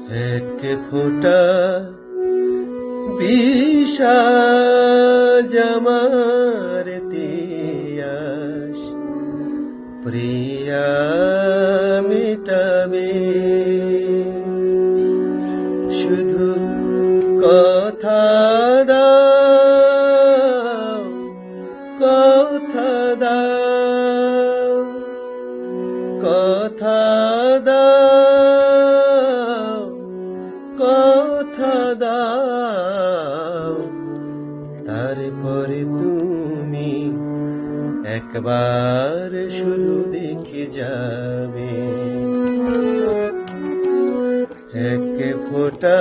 এক ফোঁটা বিষাদ আমার তিয়াস প্রিয়া মিটাবে শুধু কথা দাও কথা দাও কথা দাও কথা দাও তারপরে তুমি একবার শুধু দেখে যাবে এক ফোঁটা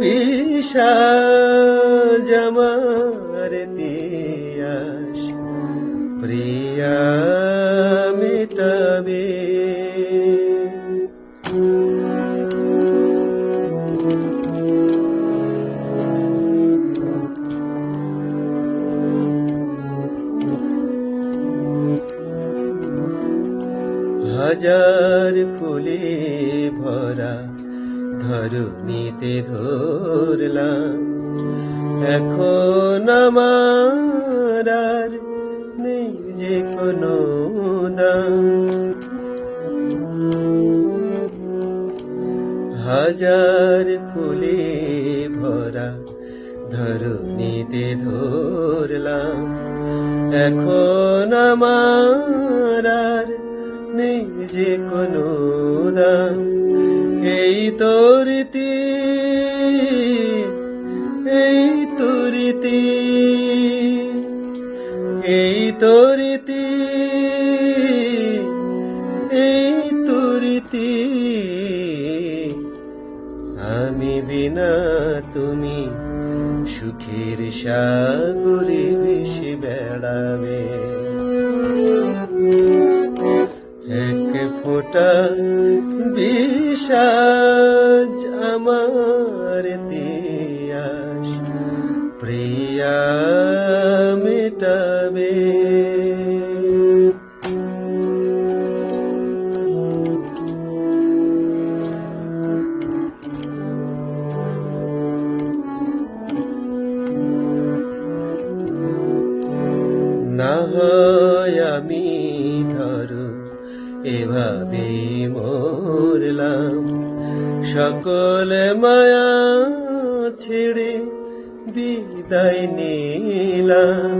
বিষাদ আমার তিয়াস প্রিয়া মেটাবে হাজার ফুলে ভরা ধরণীতে ধরলাম এখন আমার আর নেই যে কোনো দাম হাজার ফুলে ভরা ধরণীতে ধরলাম এখন আমার আর নেই যে কোনো দাম এই তো রীতি এই তো রীতি এই তো রীতি এই তো রীতি আমি বিনা তুমি সুখের সাগরে ভেসে বেড়াবে এক ফোঁটা বিষাদ আমার তিয়াস প্রিয়া মেটাবে না হয় আমি ধরো এভাবে মরলাম সকল মায়া ছেড়ে বিদায় নিলাম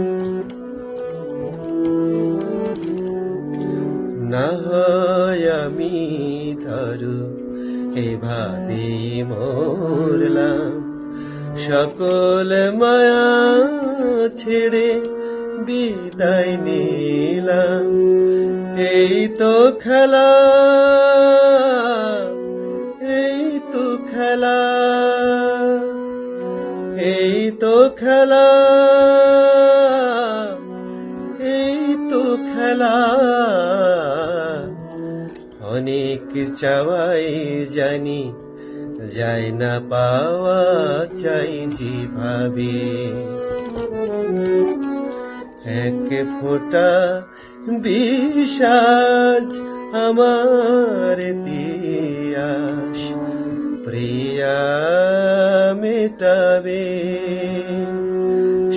না হয় আমি ধরো এভাবে মরলাম সকল মায়া ছেড়ে বিদায় নিলাম এই তো খেলা এই তো খেলা এই তো খেলা এই তো খেলা অনেক চাওয়াই জানি যায় না পাওয়া চাই যেভাবে এক ফোঁটা বিষাদ আমার তিয়াস প্রিয়া মেটাবে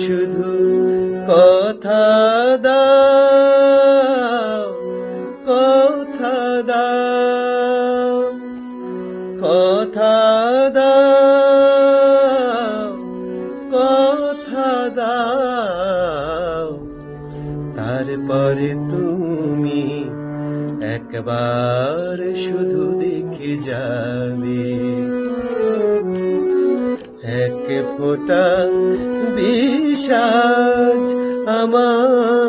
শুধু কথা দাও কথা দাও কথা দাও কথা দাও তারপরে তুমি একবার শুধু দেখে যাবে এক ফোঁটা বিষাদ আমার